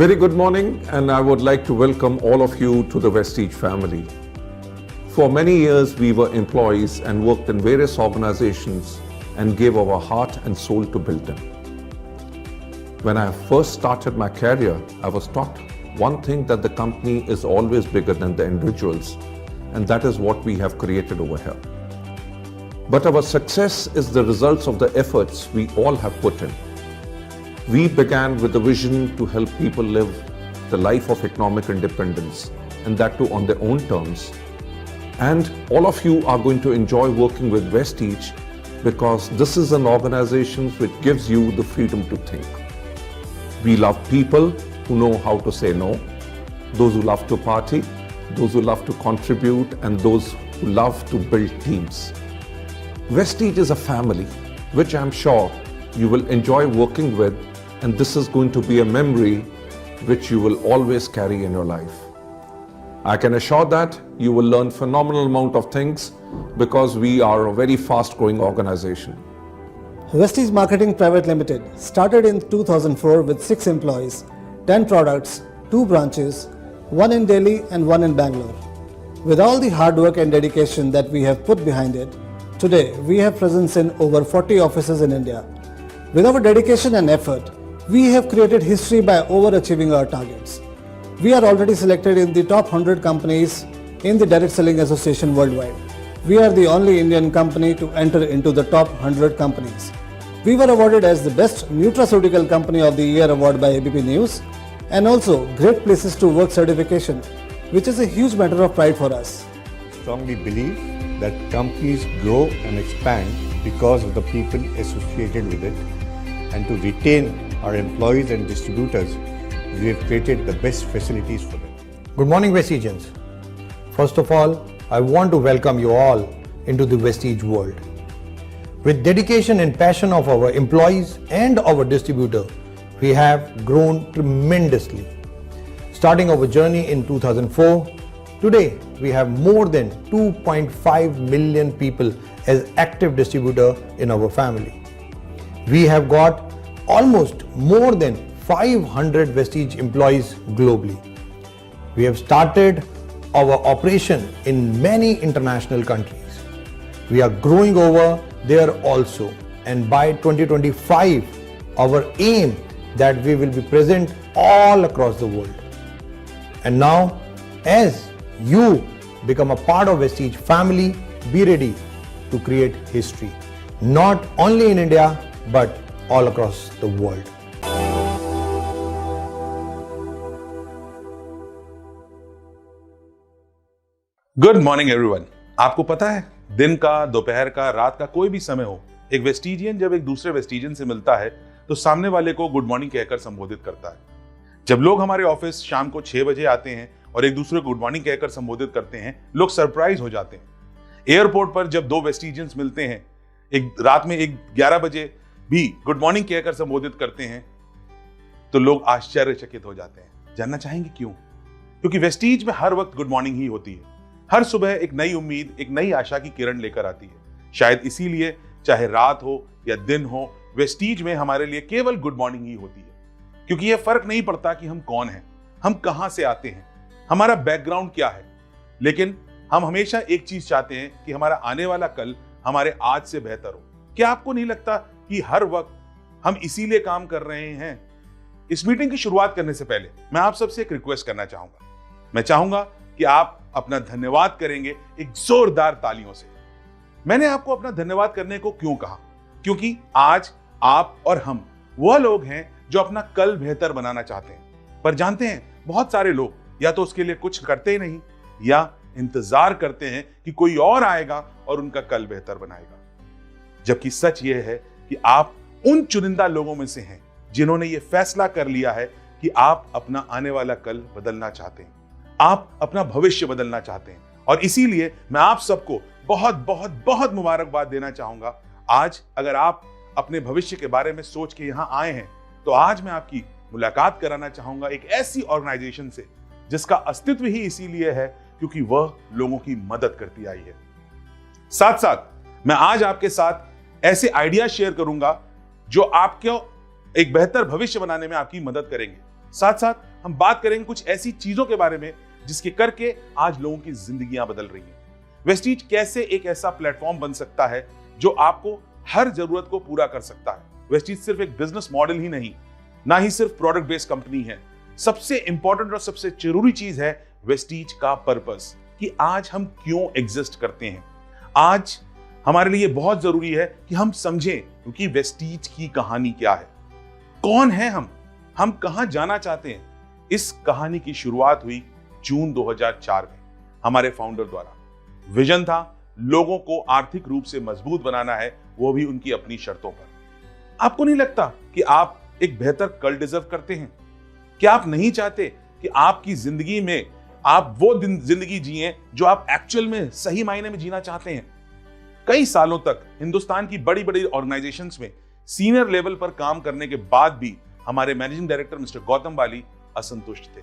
Very good morning, and I would like to welcome all of you to the Vestige family. For many years, we were employees and worked in various organizations and gave our heart and soul to build them. When I first started my career, I was taught one thing, that the company is always bigger than the individuals, and that is what we have created over here. But our success is the results of the efforts we all have put in. We began with a vision to help people live the life of economic independence, and that too on their own terms. And all of you are going to enjoy working with Vestige because this is an organization which gives you the freedom to think. We love people who know how to say no, those who love to party, those who love to contribute, and those who love to build teams. Vestige is a family which I'm sure you will enjoy working with, and this is going to be a memory which you will always carry in your life. I can assure that you will learn phenomenal amount of things because we are a very fast growing organization. Vestige Marketing Private Limited started in 2004 with 6 employees, 10 products, 2 branches, 1 in Delhi and 1 in Bangalore. With all the hard work and dedication that we have put behind it, today we have presence in over 40 offices in India. With our dedication and effort, we have created history by overachieving our targets. We are already selected in the top 100 companies in the Direct Selling Association worldwide. We are the only Indian company to enter into the top 100 companies. We were awarded as the Best Nutraceutical Company of the Year award by ABP News, and also Great Places to Work certification, which is a huge matter of pride for us. Strongly believe that companies grow and expand because of the people associated with it, and to retain our employees and distributors, we have created the best facilities for them. Good morning, Vestigians. First of all, I want to welcome you all into the Vestige world. With dedication and passion of our employees and our distributor, we have grown tremendously. Starting our journey in 2004, today we have more than 2.5 million people as active distributor in our family. We have got almost more than 500 Vestige employees globally. We have started our operation in many international countries. We are growing over there also, and by 2025, our aim that we will be present all across the world. And now, as you become a part of Vestige family, be ready to create history, not only in India, but all across the world. Good morning everyone. आपको पता है, दिन का, दोपहर का, रात का, कोई भी समय हो, एक वेस्टिजियन जब एक दूसरे वेस्टिजियन से मिलता है तो सामने वाले को गुड मॉर्निंग कहकर संबोधित करता है। जब लोग हमारे ऑफिस शाम को 6 बजे आते हैं और एक दूसरे को गुड मॉर्निंग कहकर संबोधित करते हैं, लोग सरप्राइज हो जाते हैं। एयरपोर्ट पर जब 2 वेस्टिजियंस मिलते हैं, एक रात में 11 बजे भी गुड मॉर्निंग कहकर संबोधित करते हैं, तो लोग आश्चर्यचकित हो जाते हैं। जानना चाहेंगे क्यों? क्योंकि वेस्टीज में हर वक्त गुड मॉर्निंग ही होती है। हर सुबह एक नई उम्मीद, एक नई आशा की किरण लेकर आती है। शायद इसीलिए चाहे रात हो या दिन हो, वेस्टीज में हमारे लिए केवल गुड मॉर्निंग ही होती है। क्योंकि यह फर्क नहीं पड़ता कि हम कौन हैं, हम कहां से आते हैं, हमारा बैकग्राउंड क्या है, लेकिन हम हमेशा एक चीज चाहते हैं कि हमारा आने वाला कल हमारे आज से बेहतर हो। क्या आपको नहीं लगता कि हर वक्त हम इसीलिए काम कर रहे हैं? इस मीटिंग की शुरुआत करने से पहले मैं आप सबसे एक रिक्वेस्ट करना चाहूंगा। मैं चाहूंगा कि आप अपना धन्यवाद करेंगे एक जोरदार तालियों से। मैंने आपको अपना धन्यवाद करने को क्यों कहा? क्योंकि आज आप और हम वह लोग हैं जो अपना कल बेहतर बनाना चाहते हैं। पर जानते हैं, बहुत सारे लोग या तो उसके लिए कुछ करते ही नहीं, या इंतजार करते हैं कि कोई और आएगा और उनका कल बेहतर बनाएगा। जबकि सच यह है कि आप उन चुनिंदा लोगों में से हैं जिन्होंने यह फैसला कर लिया है कि आप अपना आने वाला कल बदलना चाहते हैं, आप अपना भविष्य बदलना चाहते हैं। और इसीलिए मैं आप सबको बहुत बहुत बहुत मुबारकबाद देना चाहूंगा। आज अगर आप अपने भविष्य के बारे में सोच के यहां आए हैं, तो आज मैं आपकी मुलाकात कराना चाहूंगा एक ऐसी ऑर्गेनाइजेशन से जिसका अस्तित्व ही इसीलिए है क्योंकि वह लोगों की मदद करती आई है। साथ साथ मैं आज आपके साथ ऐसे आइडिया शेयर करूंगा जो आपको एक बेहतर भविष्य बनाने में आपकी मदद करेंगे। साथ साथ हम बात करेंगे कुछ ऐसी चीजों के बारे में जिसके करके आज लोगों की जिंदगियां बदल रही हैं। वेस्टीज कैसे एक ऐसा प्लेटफॉर्म बन सकता है जो आपको हर जरूरत को पूरा कर सकता है। वेस्टीज सिर्फ एक बिजनेस मॉडल ही नहीं, ना ही सिर्फ प्रोडक्ट बेस्ड कंपनी है। सबसे इंपॉर्टेंट और सबसे जरूरी चीज है वेस्टीज का पर्पस, कि आज हम क्यों एग्जिस्ट करते हैं। आज हमारे लिए बहुत जरूरी है कि हम समझें क्योंकि वेस्टीज की कहानी क्या है, कौन है हम कहां जाना चाहते हैं। इस कहानी की शुरुआत हुई जून 2004 में हमारे फाउंडर द्वारा। विजन था लोगों को आर्थिक रूप से मजबूत बनाना है, वो भी उनकी अपनी शर्तों पर। आपको नहीं लगता कि आप एक बेहतर कल डिजर्व करते हैं? क्या आप नहीं चाहते कि आपकी जिंदगी में आप वो जिंदगी जिए जो आप एक्चुअल में सही मायने में जीना चाहते हैं? कई सालों तक हिंदुस्तान की बड़ी बड़ी ऑर्गेनाइजेशंस में सीनियर लेवल पर काम करने के बाद भी हमारे मैनेजिंग डायरेक्टर मिस्टर गौतम बाली असंतुष्ट थे।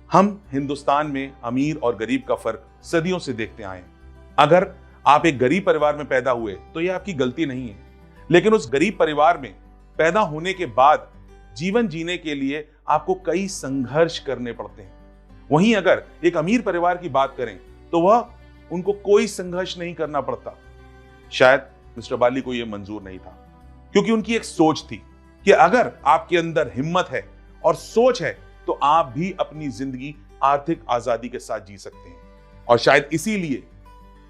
हम हिंदुस्तान में अमीर और गरीब का फर्क सदियों से देखते आए हैं। अगर आप एक गरीब परिवार में पैदा हुए तो यह आपकी गलती नहीं है, लेकिन उस गरीब परिवार में पैदा होने के बाद जीवन जीने के लिए आपको कई संघर्ष करने पड़ते हैं। वहीं अगर एक अमीर परिवार की बात करें तो वह उनको कोई संघर्ष नहीं करना पड़ता। शायद मिस्टर बाली को यह मंजूर नहीं था, क्योंकि उनकी एक सोच थी कि अगर आपके अंदर हिम्मत है और सोच है तो आप भी अपनी जिंदगी आर्थिक आजादी के साथ जी सकते हैं। और शायद इसीलिए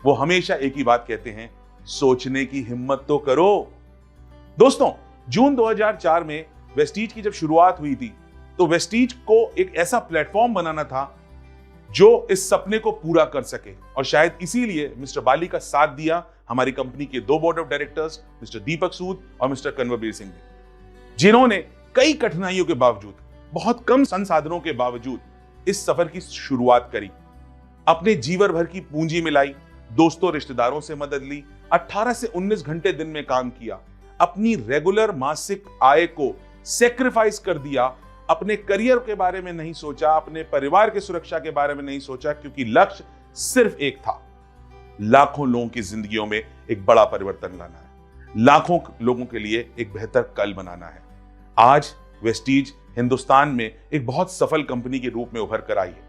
वो हमेशा एक ही बात कहते हैं, सोचने की हिम्मत तो करो। दोस्तों, जून 2004 में वेस्टीज की जब शुरुआत हुई थी तो वेस्टीज को एक ऐसा प्लेटफॉर्म बनाना था जो इस सपने को पूरा कर सके। और शायद इसीलिए मिस्टर बाली का साथ दिया हमारी कंपनी के 2 बोर्ड ऑफ डायरेक्टर्स, मिस्टर दीपक सूद और मिस्टर कन्वरबीर सिंह ने, जिन्होंने कई कठिनाइयों के बावजूद, बहुत कम संसाधनों के बावजूद इस सफर की शुरुआत करी। अपने जीवन भर की पूंजी मिलाई, दोस्तों रिश्तेदारों से मदद ली, 18 से 19 घंटे दिन में काम किया, अपनी रेगुलर मासिक आय को सेक्रीफाइस कर दिया, अपने करियर के बारे में नहीं सोचा, अपने परिवार की सुरक्षा के बारे में नहीं सोचा, क्योंकि लक्ष्य सिर्फ एक था, लाखों लोगों की जिंदगियों में एक बड़ा परिवर्तन लाना है, लाखों लोगों के लिए एक बेहतर कल बनाना है। आज वेस्टीज हिंदुस्तान में एक बहुत सफल कंपनी के रूप में उभर कर आई है।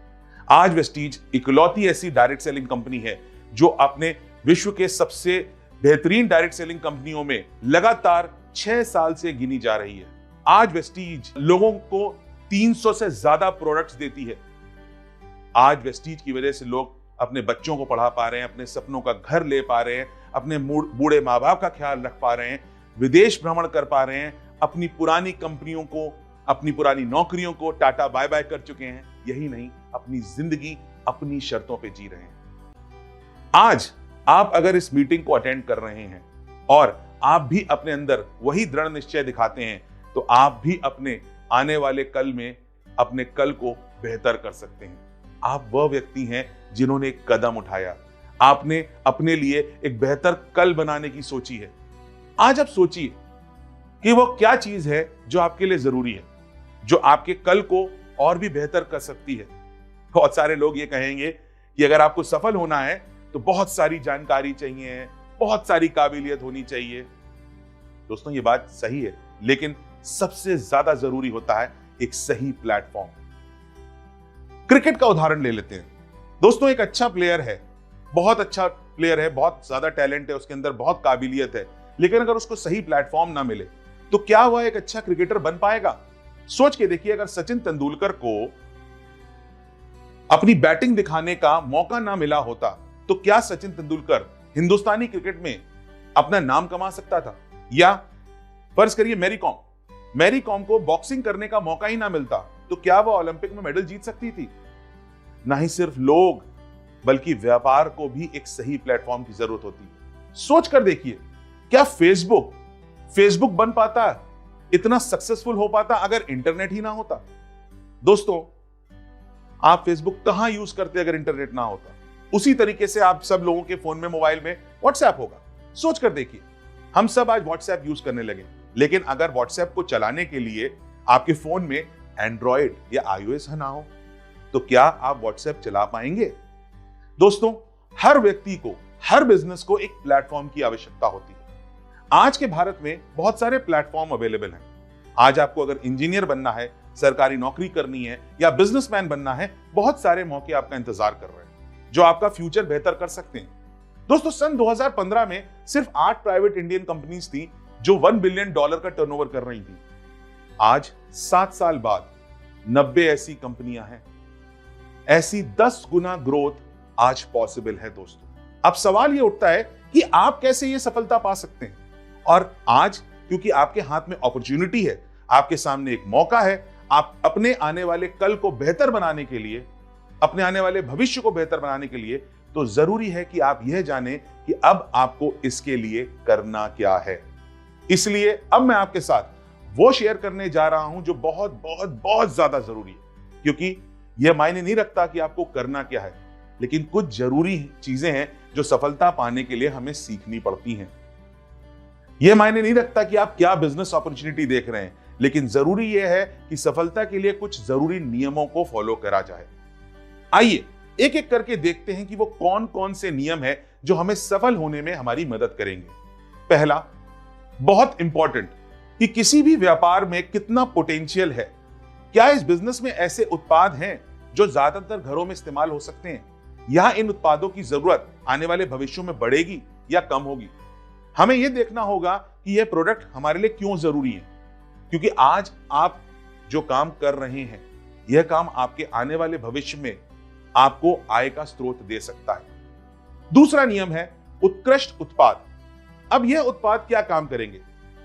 आज वेस्टीज इकलौती ऐसी डायरेक्ट सेलिंग कंपनी है जो अपने विश्व के सबसे बेहतरीन डायरेक्ट सेलिंग कंपनियों में लगातार 6 साल से गिनी जा रही है। आज वेस्टीज लोगों को 300 से ज्यादा प्रोडक्ट्स देती है। आज वेस्टीज की वजह से लोग अपने बच्चों को पढ़ा पा रहे हैं, अपने सपनों का घर ले पा रहे हैं, अपने बूढ़े माँ बाप का ख्याल रख पा रहे हैं, विदेश भ्रमण कर पा रहे हैं, अपनी पुरानी कंपनियों को, अपनी पुरानी नौकरियों को टाटा बाय बाय कर चुके हैं। यही नहीं, अपनी जिंदगी अपनी शर्तों पे जी रहे हैं। आज आप अगर इस मीटिंग को अटेंड कर रहे हैं और आप भी अपने अंदर वही दृढ़ निश्चय दिखाते हैं तो आप भी अपने आने वाले कल में अपने कल को बेहतर कर सकते हैं। आप वह व्यक्ति हैं जिन्होंने एक कदम उठाया, आपने अपने लिए एक बेहतर कल बनाने की सोची है। आज आप सोचिए कि वो क्या चीज है जो आपके लिए जरूरी है, जो आपके कल को और भी बेहतर कर सकती है। बहुत सारे लोग ये कहेंगे कि अगर आपको सफल होना है तो बहुत सारी जानकारी चाहिए, बहुत सारी काबिलियत होनी चाहिए। दोस्तों, ये बात सही है, लेकिन सबसे ज्यादा जरूरी होता है एक सही प्लेटफॉर्म। क्रिकेट का उदाहरण ले लेते हैं। दोस्तों, एक अच्छा प्लेयर है, बहुत अच्छा प्लेयर है, बहुत ज्यादा टैलेंट है, उसके अंदर बहुत काबिलियत है, लेकिन अगर उसको सही प्लेटफॉर्म ना मिले तो क्या वह एक अच्छा क्रिकेटर बन पाएगा? सोच के देखिए, अगर सचिन तेंदुलकर को अपनी बैटिंग दिखाने का मौका ना मिला होता तो क्या सचिन तेंदुलकर हिंदुस्तानी क्रिकेट में अपना नाम कमा सकता था? या फर्ज करिए मैरी कॉम को बॉक्सिंग करने का मौका ही ना मिलता तो क्या वह ओलंपिक में मेडल जीत सकती थी? ना ही सिर्फ लोग बल्कि व्यापार को भी एक सही प्लेटफॉर्म की जरूरत होती है। सोच कर देखिए, क्या फेसबुक बन पाता, इतना सक्सेसफुल हो पाता अगर इंटरनेट ही ना होता? दोस्तों, आप फेसबुक कहां यूज करते अगर इंटरनेट ना होता? उसी तरीके से आप सब लोगों के फोन में, मोबाइल में व्हाट्सएप होगा। सोच कर देखिए, हम सब आज व्हाट्सएप यूज करने लगे, लेकिन अगर व्हाट्सएप को चलाने के लिए आपके फोन में एंड्रॉइड या iOS ना हो तो क्या आप व्हाट्सएप चला पाएंगे? दोस्तों, हर व्यक्ति को, हर बिजनेस को एक प्लेटफॉर्म की आवश्यकता होती है। आज के भारत में बहुत सारे प्लेटफॉर्म अवेलेबल हैं। आज आपको अगर इंजीनियर बनना है, सरकारी नौकरी करनी है या बिजनेसमैन बनना है, बहुत सारे मौके आपका इंतजार कर रहे हैं जो आपका फ्यूचर बेहतर कर सकते हैं। दोस्तों, सन 2015 में सिर्फ 8 प्राइवेट इंडियन कंपनीज थी जो $1 बिलियन का टर्नओवर कर रही थी। आज 7 साल बाद 90 ऐसी कंपनियां हैं। ऐसी 10 गुना ग्रोथ आज पॉसिबल है दोस्तों। अब सवाल यह उठता है कि आप कैसे यह सफलता पा सकते हैं। और आज क्योंकि आपके हाथ में अपॉर्चुनिटी है, आपके सामने एक मौका है, आप अपने आने वाले कल को बेहतर बनाने के लिए, अपने आने वाले भविष्य को बेहतर बनाने के लिए, तो जरूरी है कि आप यह जानें कि अब आपको इसके लिए करना क्या है। इसलिए अब मैं आपके साथ वो शेयर करने जा रहा हूं जो बहुत बहुत बहुत ज्यादा जरूरी है, क्योंकि यह मायने नहीं रखता कि आपको करना क्या है, लेकिन कुछ जरूरी चीजें हैं जो सफलता पाने के लिए हमें सीखनी पड़ती हैं। यह मायने नहीं रखता कि आप क्या बिजनेस अपॉर्चुनिटी देख रहे हैं, लेकिन जरूरी यह है कि सफलता के लिए कुछ जरूरी नियमों को फॉलो करा जाए। आइए एक एक करके देखते हैं कि वो कौन कौन से नियम है जो हमें सफल होने में हमारी मदद करेंगे। पहला, बहुत इंपॉर्टेंट, कि किसी भी व्यापार में कितना पोटेंशियल है। क्या इस बिजनेस में ऐसे उत्पाद हैं जो ज्यादातर घरों में इस्तेमाल हो सकते हैं, या इन उत्पादों की जरूरत आने वाले भविष्यों में बढ़ेगी या कम होगी। हमें यह देखना होगा कि यह प्रोडक्ट हमारे लिए क्यों जरूरी है, क्योंकि आज आप जो काम कर रहे हैं, यह काम आपके आने वाले भविष्य में आपको आय का स्रोत दे सकता है। दूसरा नियम है उत्कृष्ट उत्पाद। अब यह उत्पाद क्या काम करेंगे?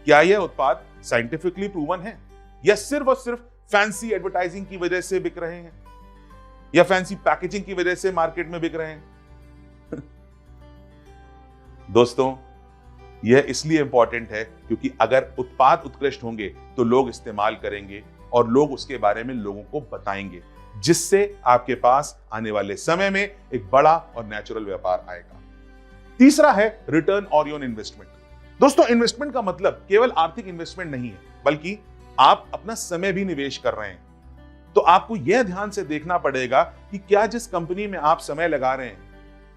क्या यह उत्पाद साइंटिफिकली प्रूवन है, या सिर्फ और सिर्फ फैंसी एडवर्टाइजिंग की वजह से बिक रहे हैं, या फैंसी पैकेजिंग की वजह से मार्केट में बिक रहे हैं? दोस्तों, यह इसलिए इंपॉर्टेंट है क्योंकि अगर उत्पाद उत्कृष्ट होंगे तो लोग इस्तेमाल करेंगे और लोग उसके बारे में लोगों को बताएंगे, जिससे आपके पास आने वाले समय में एक बड़ा और नेचुरल व्यापार आएगा। तीसरा है रिटर्न ऑन योर इन्वेस्टमेंट। दोस्तों, इन्वेस्टमेंट का मतलब केवल आर्थिक इन्वेस्टमेंट नहीं है, बल्कि आप अपना समय भी निवेश कर रहे हैं। तो आपको यह ध्यान से देखना पड़ेगा कि क्या जिस कंपनी में आप समय लगा रहे हैं,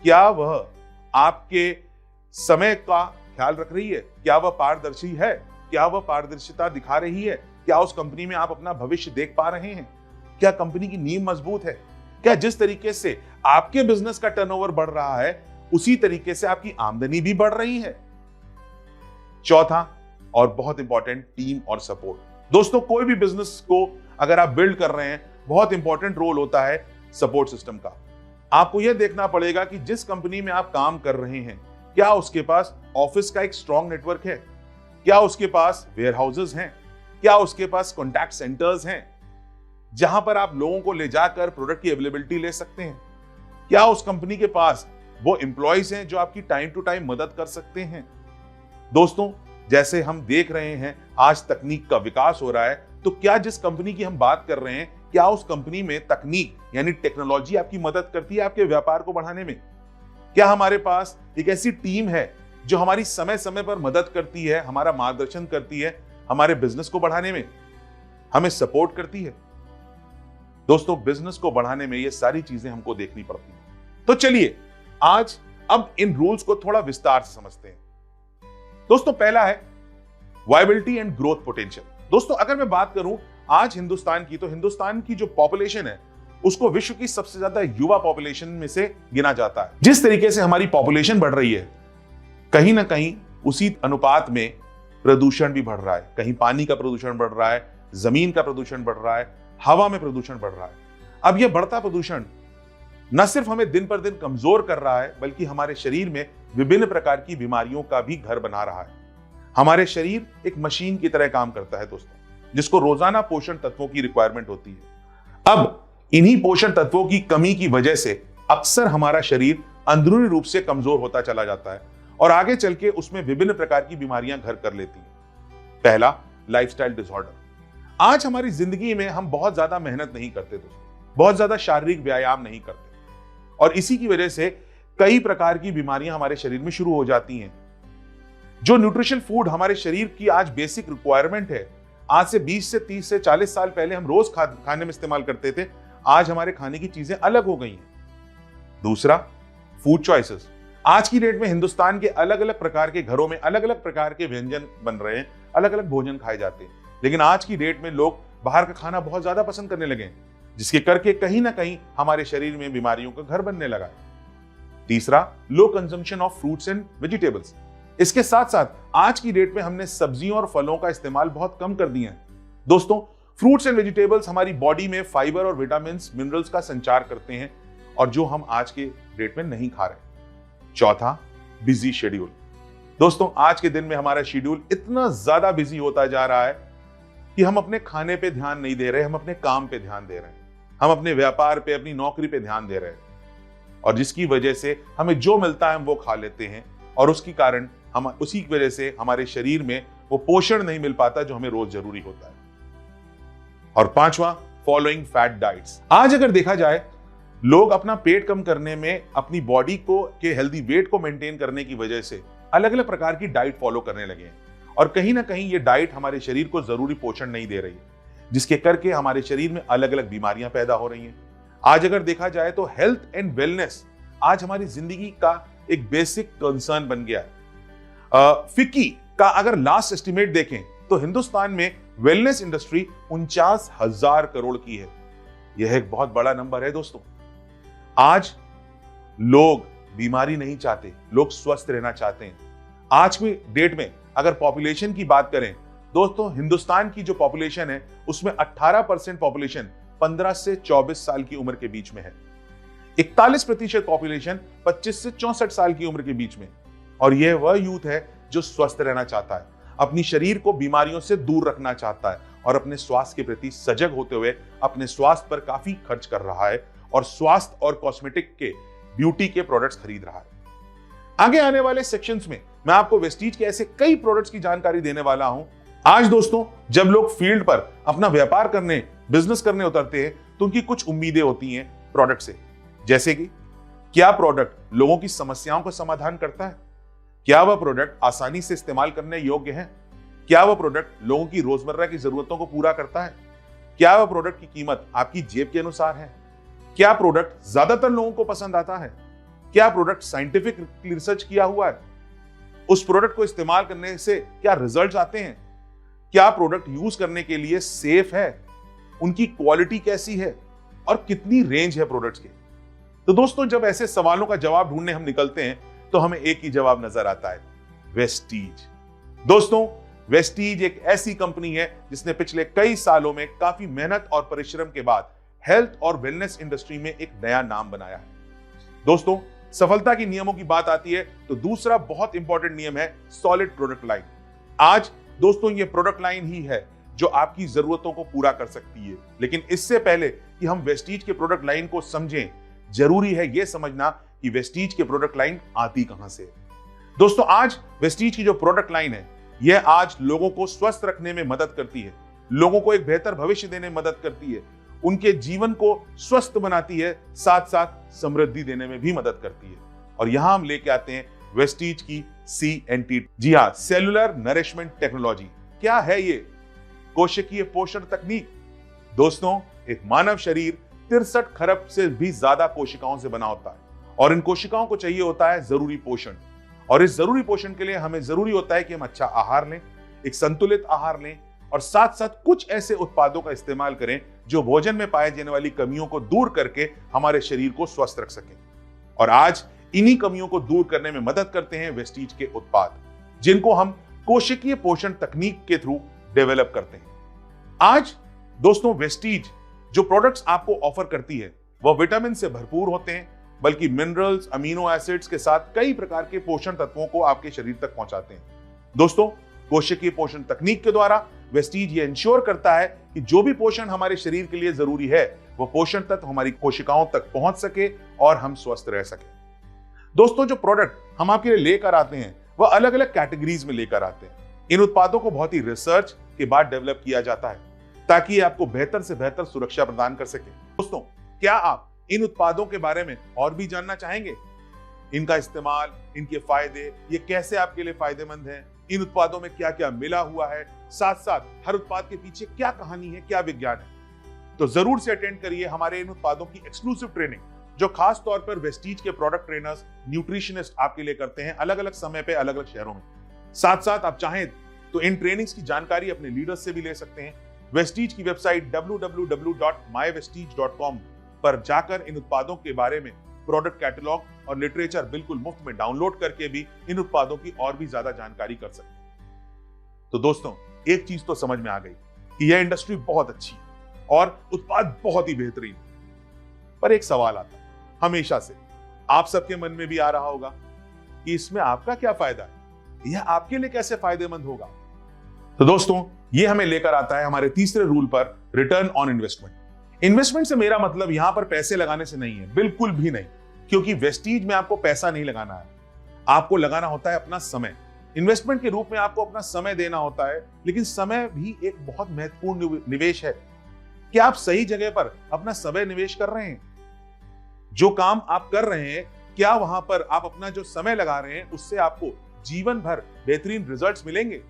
क्या वह आपके समय का ख्याल रख रही है, क्या वह पारदर्शी है, क्या वह पारदर्शिता दिखा रही है, क्या उस कंपनी में आप अपना भविष्य देख पा रहे हैं, क्या कंपनी की नींव मजबूत है, क्या जिस तरीके से आपके बिजनेस का टर्नओवर बढ़ रहा है उसी तरीके से आपकी आमदनी भी बढ़ रही है। चौथा और बहुत इंपॉर्टेंट, टीम और सपोर्ट। दोस्तों, कोई भी बिजनेस को अगर आप बिल्ड कर रहे हैं, बहुत इंपॉर्टेंट रोल होता है सपोर्ट सिस्टम का। आपको यह देखना पड़ेगा कि जिस कंपनी में आप काम कर रहे हैं, क्या उसके पास ऑफिस का एक स्ट्रॉन्ग नेटवर्क है, क्या उसके पास वेयर हाउसेज हैं, क्या उसके पास कॉन्टैक्ट सेंटर्स हैं जहां पर आप लोगों को ले जाकर प्रोडक्ट की अवेलेबिलिटी ले सकते हैं, क्या उस कंपनी के पास वो एम्प्लॉयज हैं जो आपकी टाइम टू टाइम मदद कर सकते हैं। दोस्तों, जैसे हम देख रहे हैं आज तकनीक का विकास हो रहा है, तो क्या जिस कंपनी की हम बात कर रहे हैं, क्या उस कंपनी में तकनीक यानी टेक्नोलॉजी आपकी मदद करती है आपके व्यापार को बढ़ाने में? क्या हमारे पास एक ऐसी टीम है जो हमारी समय समय पर मदद करती है, हमारा मार्गदर्शन करती है, हमारे बिजनेस को बढ़ाने में हमें सपोर्ट करती है? दोस्तों, बिजनेस को बढ़ाने में ये सारी चीजें हमको देखनी पड़ती हैं। तो चलिए आज अब इन रूल्स को थोड़ा विस्तार से समझते हैं। दोस्तों, पहला है वायबिलिटी एंड ग्रोथ पोटेंशियल। दोस्तों, अगर मैं बात करूं आज हिंदुस्तान की, तो हिंदुस्तान की जो पॉपुलेशन है उसको विश्व की सबसे ज्यादा युवा पॉपुलेशन में से गिना जाता है। जिस तरीके से हमारी पॉपुलेशन बढ़ रही है, कहीं ना कहीं उसी अनुपात में प्रदूषण भी बढ़ रहा है। कहीं पानी का प्रदूषण बढ़ रहा है, जमीन का प्रदूषण बढ़ रहा है, हवा में प्रदूषण बढ़ रहा है। अब यह बढ़ता प्रदूषण न सिर्फ हमें दिन पर दिन कमजोर कर रहा है, बल्कि हमारे शरीर में विभिन्न प्रकार की बीमारियों का भी घर बना रहा है। हमारे शरीर एक मशीन की तरह काम करता है दोस्तों, जिसको रोजाना पोषण तत्वों की रिक्वायरमेंट होती है। अब इन्हीं पोषण तत्वों की कमी की वजह से अक्सर हमारा शरीर अंदरूनी रूप से कमजोर होता चला जाता है और आगे चल के उसमें विभिन्न प्रकार की बीमारियां घर कर लेती हैं। पहला, लाइफस्टाइल डिसऑर्डर। आज हमारी जिंदगी में हम बहुत ज्यादा मेहनत नहीं करते दोस्तों, बहुत ज्यादा शारीरिक व्यायाम नहीं करते, और इसी की वजह से कई प्रकार की बीमारियां हमारे शरीर में शुरू हो जाती हैं। जो न्यूट्रिशन फूड हमारे शरीर की आज बेसिक रिक्वायरमेंट है, आज से 20 से 30 से 40 साल पहले हम रोज खाने में इस्तेमाल करते थे, आज हमारे खाने की चीजें अलग हो गई हैं। दूसरा, फूड चॉइसेस। आज की डेट में हिंदुस्तान के अलग अलग प्रकार के घरों में अलग अलग प्रकार के व्यंजन बन रहे हैं, अलग अलग भोजन खाए जाते हैं। लेकिन आज की डेट में लोग बाहर का खाना बहुत ज्यादा पसंद करने लगे हैं, जिसके करके कहीं ना कहीं हमारे शरीर में बीमारियों का घर बनने लगा है। तीसरा, low consumption of fruits and vegetables. इसके साथ साथ आज की डेट में हमने सब्जियों और फलों का इस्तेमाल बहुत कम कर दिया है। दोस्तों, फ्रूट्स एंड वेजिटेबल्स हमारी बॉडी में फाइबर और विटामिन मिनरल्स का संचार करते हैं, और जो हम आज के डेट में नहीं खा रहे। चौथा, बिजी शेड्यूल। दोस्तों, आज के दिन में हमारा शेड्यूल इतना ज्यादा बिजी होता जा रहा है कि हम अपने खाने पे ध्यान नहीं दे रहे, हम अपने काम पे ध्यान दे रहे हैं, हम अपने व्यापार पे, अपनी नौकरी पे ध्यान दे रहे हैं, और जिसकी वजह से हमें जो मिलता है हम वो खा लेते हैं, और उसकी कारण हम उसी वजह से हमारे शरीर में वो पोषण नहीं मिल पाता जो हमें रोज जरूरी होता है। और पांचवा, फॉलोइंग फैट डाइट्स। आज अगर देखा जाए, लोग अपना पेट कम करने में, अपनी बॉडी को के हेल्दी वेट को मेंटेन करने की वजह से अलग अलग प्रकार की डाइट फॉलो करने लगे हैं, और कहीं ना कहीं ये डाइट हमारे शरीर को जरूरी पोषण नहीं दे रही है, जिसके करके हमारे शरीर में अलग अलग बीमारियां पैदा हो रही हैं। आज अगर देखा जाए तो हेल्थ एंड वेलनेस आज हमारी जिंदगी का एक बेसिक कंसर्न बन गया है। फिक्की का अगर लास्ट एस्टिमेट देखें तो हिंदुस्तान में वेलनेस इंडस्ट्री 49,000 करोड़ की है। यह एक बहुत बड़ा नंबर है दोस्तों। आज लोग बीमारी नहीं चाहते, लोग स्वस्थ रहना चाहते हैं। आज की डेट में अगर पॉपुलेशन की बात करें दोस्तों, हिंदुस्तान की जो पॉपुलेशन है उसमें 18% पॉपुलेशन 15 से 24 साल की उम्र के बीच में है, 41% पॉपुलेशन 25 से 64 साल की उम्र के बीच में, और यह वह यूथ है जो स्वस्थ रहना चाहता है, अपनी शरीर को बीमारियों से दूर रखना चाहता है, और अपने स्वास्थ्य के प्रति सजग होते हुए अपने स्वास्थ्य पर काफी खर्च कर रहा है, और स्वास्थ्य और कॉस्मेटिक के, ब्यूटी के प्रोडक्ट्स खरीद रहा है। आगे आने वाले सेक्शंस में मैं आपको वेस्टीज के ऐसे कई प्रोडक्ट्स की जानकारी देने वाला हूं। आज दोस्तों, जब लोग फील्ड पर अपना व्यापार करने, बिजनेस करने उतरते हैं तो उनकी कुछ उम्मीदें होती हैं प्रोडक्ट से, जैसे कि क्या प्रोडक्ट लोगों की समस्याओं का समाधान करता है, क्या वह प्रोडक्ट आसानी से इस्तेमाल करने योग्य है, क्या वह प्रोडक्ट लोगों की रोजमर्रा की जरूरतों को पूरा करता है, क्या वह प्रोडक्ट की कीमत आपकी जेब के अनुसार है, क्या प्रोडक्ट ज्यादातर लोगों को पसंद आता है, क्या प्रोडक्ट साइंटिफिक रिसर्च किया हुआ है, उस प्रोडक्ट को इस्तेमाल करने से क्या रिजल्ट्स आते हैं, क्या प्रोडक्ट यूज करने के लिए सेफ है, उनकी क्वालिटी कैसी है, और कितनी रेंज है प्रोडक्ट्स के। तो दोस्तों, जब ऐसे सवालों का जवाब ढूंढने हम निकलते हैं तो हमें एक ही जवाब नजर आता है, वेस्टीज। दोस्तों, वेस्टीज एक ऐसी कंपनी है जिसने पिछले कई सालों में काफी मेहनत और परिश्रम के बाद हेल्थ और वेलनेस इंडस्ट्री में एक नया नाम बनाया है। दोस्तों, सफलता के नियमों की बात आती है तो दूसरा बहुत इंपॉर्टेंट नियम है सॉलिड प्रोडक्ट लाइन। आज दोस्तों, ये प्रोडक्ट लाइन ही है जो आपकी जरूरतों को पूरा कर सकती है, लेकिन इससे पहले कि हम वेस्टीज के प्रोडक्ट लाइन को समझें, जरूरी है यह समझना कि वेस्टीज के प्रोडक्ट लाइन आती कहां से है। दोस्तों, आज वेस्टीज की जो प्रोडक्ट लाइन है, यह आज लोगों को स्वस्थ रखने में मदद करती है, लोगों को एक बेहतर भविष्य देने में मदद करती है, उनके जीवन को स्वस्थ बनाती है, साथ साथ समृद्धि देने में भी मदद करती है। और यहां हम लेके आते हैं वेस्टीज की CNT, जी हां, सेलुलर नरिशमेंट टेक्नोलॉजी। क्या है ये? कोशिकीय पोषण तकनीक। दोस्तों, एक मानव शरीर 63 खरब से भी ज्यादा कोशिकाओं से बना होता है, और इन कोशिकाओं को चाहिए होता है जरूरी पोषण, और इस जरूरी पोषण के लिए हमें जरूरी होता है कि हम अच्छा आहार लें, एक संतुलित आहार लें, और साथ साथ कुछ ऐसे उत्पादों का इस्तेमाल करें जो भोजन में पाए जाने वाली कमियों को दूर करके हमारे शरीर को स्वस्थ रख सकें। और आज इन्हीं कमियों को दूर करने में मदद करते हैं वेस्टीज के उत्पाद, जिनको हम कोशिकीय पोषण तकनीक के थ्रू डेवलप करते हैं। आज दोस्तों, वेस्टीज जो प्रोडक्ट्स आपको ऑफर करती है वह विटामिन से भरपूर होते हैं, बल्कि मिनरल्स, अमीनो एसिड्स के साथ कई प्रकार के पोषण तत्वों को आपके शरीर तक पहुंचाते हैं। दोस्तों, कोशिकीय पोषण तकनीक के द्वारा वेस्टीज ये इंश्योर करता है कि जो भी पोषण हमारे शरीर के लिए जरूरी है वह पोषण तत्व हमारी कोशिकाओं तक पहुंच सके और हम स्वस्थ रह सके। दोस्तों, जो प्रोडक्ट हम आपके लिए लेकर आते हैं वह अलग अलग कैटेगरीज में लेकर आते हैं। इन उत्पादों को बहुत ही रिसर्च के बाद डेवलप किया जाता है ताकि आपको बेहतर से बेहतर सुरक्षा प्रदान कर सके। दोस्तों, क्या आप इन उत्पादों के बारे में और भी जानना चाहेंगे? इनका इस्तेमाल, इनके फायदे, ये कैसे आपके लिए फायदेमंद है, इन उत्पादों में क्या क्या मिला हुआ है, साथ साथ हर उत्पाद के पीछे क्या कहानी है, क्या विज्ञान है, तो जरूर से अटेंड करिए हमारे इन उत्पादों की एक्सक्लूसिव ट्रेनिंग, जो खास तौर पर वेस्टीज के प्रोडक्ट ट्रेनर्स, न्यूट्रिशनिस्ट आपके लिए करते हैं अलग अलग समय पे, अलग अलग शहरों में। साथ साथ आप चाहें तो इन ट्रेनिंग्स की जानकारी अपने लीडर्स से भी ले सकते हैं। वेस्टीज की वेबसाइट www.mywestige.com पर जाकर इन उत्पादों के बारे में प्रोडक्ट कैटलॉग और लिटरेचर बिल्कुल मुफ्त में डाउनलोड करके भी इन उत्पादों की और भी ज्यादा जानकारी कर सकते हैं। तो दोस्तों, एक चीज तो समझ में आ गई कि यह इंडस्ट्री बहुत अच्छी है और उत्पाद बहुत ही बेहतरीन। पर एक सवाल आता है हमेशा से, आप सबके मन में भी आ रहा होगा कि इसमें आपका क्या फायदा है, यह आपके लिए कैसे फायदेमंद होगा। तो दोस्तों, यह हमें लेकर आता है हमारे तीसरे रूल पर, रिटर्न ऑन इन्वेस्टमेंट। इन्वेस्टमेंट से मेरा मतलब यहां पर पैसे लगाने से नहीं है, बिल्कुल भी नहीं, क्योंकि वेस्टीज में आपको पैसा नहीं लगाना है, आपको लगाना होता है अपना समय। इन्वेस्टमेंट के रूप में आपको अपना समय देना होता है, लेकिन समय भी एक बहुत महत्वपूर्ण निवेश है। क्या आप सही जगह पर अपना समय निवेश कर रहे हैं? जो काम आप कर रहे हैं, क्या वहां पर आप अपना जो समय लगा रहे हैं उससे आपको जीवन भर बेहतरीन रिजल्ट्स मिलेंगे?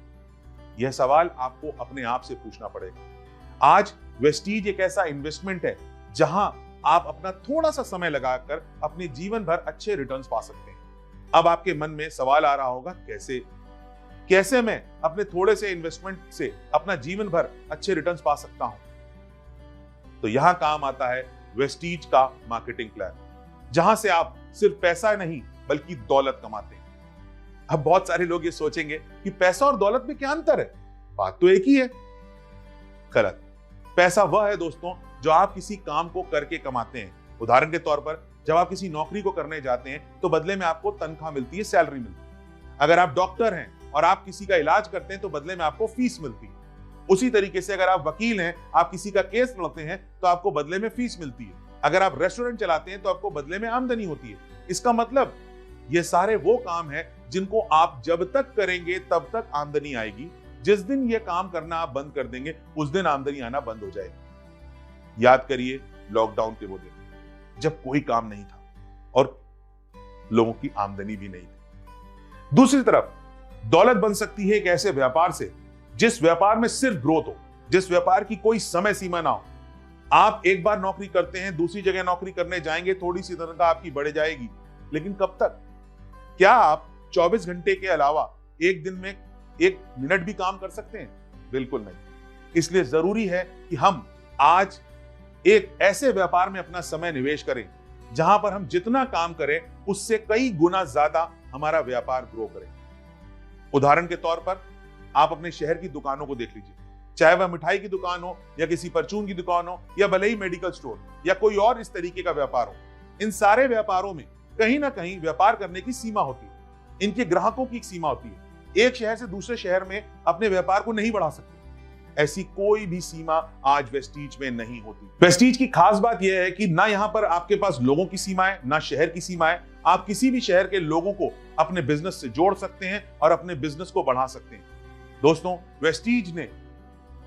यह सवाल आपको अपने आप से पूछना पड़ेगा। आज वेस्टीज एक ऐसा इन्वेस्टमेंट है जहां आप अपना थोड़ा सा समय लगाकर अपने जीवन भर अच्छे रिटर्न्स पा सकते हैं। अब आपके मन में सवाल आ रहा होगा, कैसे मैं अपने थोड़े से इन्वेस्टमेंट से अपना जीवन भर अच्छे रिटर्न्स पा सकता हूं? तो यहां काम आता है वेस्टीज का मार्केटिंग प्लान, जहां से आप सिर्फ पैसा नहीं बल्कि दौलत कमाते हैं। अब बहुत सारे लोग ये सोचेंगे कि पैसा और दौलत में क्या अंतर है, बात तो एक ही है। गलत। पैसा वह है दोस्तों जो आप किसी काम को करके कमाते हैं। उदाहरण के तौर पर, जब आप किसी नौकरी को करने जाते हैं तो बदले में आपको तनख्वाह मिलती है, सैलरी मिलती है। अगर आप डॉक्टर हैं और आप किसी का इलाज करते हैं तो बदले में आपको फीस मिलती है। उसी तरीके से अगर आप वकील हैं, आप किसी का केस लड़ते हैं तो आपको बदले में फीस मिलती है। अगर आप रेस्टोरेंट चलाते हैं तो आपको बदले में आमदनी होती है। इसका मतलब ये सारे वो काम है जिनको आप जब तक करेंगे तब तक आमदनी आएगी। जिस दिन ये काम करना आप बंद कर देंगे उस दिन आमदनी आना बंद हो जाएगी। याद करिए लॉकडाउन के वो दिन जब कोई काम नहीं था और लोगों की आमदनी भी नहीं थी। दूसरी तरफ दौलत बन सकती है एक ऐसे व्यापार से जिस व्यापार में सिर्फ ग्रोथ हो, जिस व्यापार की कोई समय सीमा ना हो। आप एक बार नौकरी करते हैं, दूसरी जगह नौकरी करने जाएंगे, थोड़ी सी तनख्वाह आपकी बढ़ जाएगी, लेकिन कब तक? क्या आप 24 घंटे के अलावा एक दिन में 1 मिनट भी काम कर सकते हैं? बिल्कुल नहीं। इसलिए जरूरी है कि हम आज एक ऐसे व्यापार में अपना समय निवेश करें जहां पर हम जितना काम करें उससे कई गुना ज्यादा हमारा व्यापार ग्रो करे। उदाहरण के तौर पर आप अपने शहर की दुकानों को देख लीजिए, चाहे वह मिठाई की दुकान हो या किसी परचून की दुकान हो या भले ही मेडिकल स्टोर या कोई और इस तरीके का व्यापार हो। इन सारे व्यापारों में कहीं ना कहीं व्यापार करने की सीमा होती है, इनके ग्राहकों की एक सीमा होती है। एक शहर से दूसरे शहर में अपने व्यापार को नहीं बढ़ा सकते। ऐसी कोई भी सीमा आज वेस्टीज में नहीं होती। वेस्टीज की खास बात यह है कि ना यहां पर आपके पास लोगों की सीमा है, ना शहर की सीमा है। आप किसी भी शहर के लोगों को अपने बिजनेस से जोड़ सकते हैं और अपने बिजनेस को बढ़ा सकते हैं। दोस्तों, वेस्टीज ने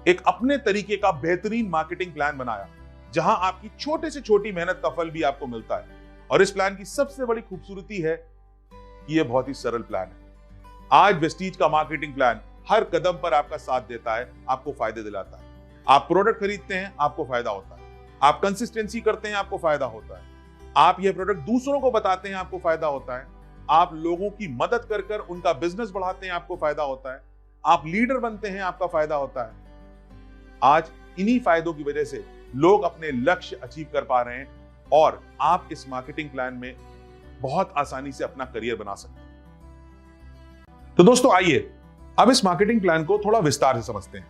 एक अपने तरीके का बेहतरीन मार्केटिंग प्लान बनाया जहां आपकी छोटे से छोटी मेहनत का फल भी आपको मिलता है। और इस प्लान की सबसे बड़ी खूबसूरती है कि यह बहुत ही सरल प्लान है। आज वेस्टीज का मार्केटिंग प्लान हर कदम पर आपका साथ देता है, आपको फायदे दिलाता है। आप प्रोडक्ट खरीदते हैं, आपको फायदा होता है। आप कंसिस्टेंसी करते हैं, आपको फायदा होता है। आप यह प्रोडक्ट दूसरों को बताते हैं, आपको फायदा होता है। आप लोगों की मदद कर कर उनका बिजनेस बढ़ाते हैं, आपको फायदा होता है। आप लीडर बनते हैं, आपका फायदा होता है। आज इन्हीं फायदों की वजह से लोग अपने लक्ष्य अचीव कर पा रहे हैं और आप इस मार्केटिंग प्लान में बहुत आसानी से अपना करियर बना सकते हैं। तो दोस्तों, आइए अब इस मार्केटिंग प्लान को थोड़ा विस्तार से समझते हैं।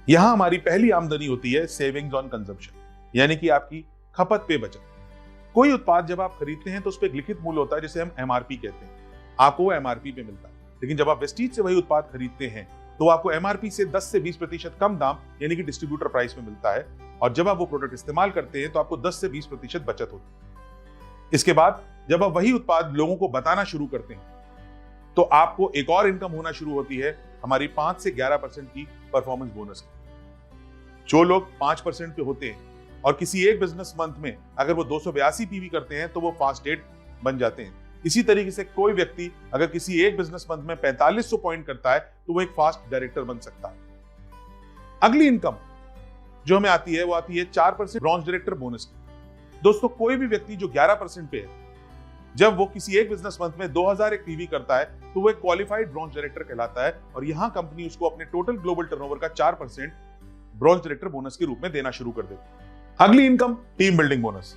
यहां हमारी पहली आमदनी होती है सेविंग्स ऑन कंजम्पशन, यानी कि आपकी खपत पे बचत। कोई उत्पाद जब आप खरीदते हैं तो उस पर एक लिखित मूल्य होता है जिसे हम एमआरपी कहते हैं। आपको वो एमआरपी पे मिलता है। लेकिन जब आप वेस्टीज से वही उत्पाद खरीदते हैं तो आपको एमआरपी से 10 से 20% कम दाम यानी कि डिस्ट्रीब्यूटर प्राइस में मिलता है। और जब आप वो प्रोडक्ट इस्तेमाल करते हैं तो आपको 10 से 20% बचत होती है। इसके बाद जब आप वही उत्पाद लोगों को बताना शुरू करते हैं तो आपको एक और इनकम होना शुरू होती है, हमारी 5 से 11% की परफॉर्मेंस बोनस की। जो लोग 5% पे होते हैं और किसी एक बिजनेस मंथ में अगर वो 282 पीवी करते हैं तो वो फास्ट 8 बन जाते हैं। इसी तरीके से कोई व्यक्ति अगर किसी एक बिजनेस मंथ में 4500 पॉइंट करता है तो वो एक फास्ट डायरेक्टर बन सकता है। अगली इनकम जो हमें आती है वो आती है 4% ब्रॉन्ज डायरेक्टर बोनस की। दोस्तों, कोई भी व्यक्ति जो 11% पे है जब वो किसी एक बिजनेस मंथ में 2000 एक पीवी करता है तो वो एक क्वालिफाइड ब्रॉन्ज डायरेक्टर कहलाता है और यहां कंपनी उसको अपने टोटल ग्लोबल टर्नओवर का 4% ब्रॉन्ज डायरेक्टर बोनस के रूप में देना शुरू कर देती है। अगली इनकम टीम बिल्डिंग बोनस।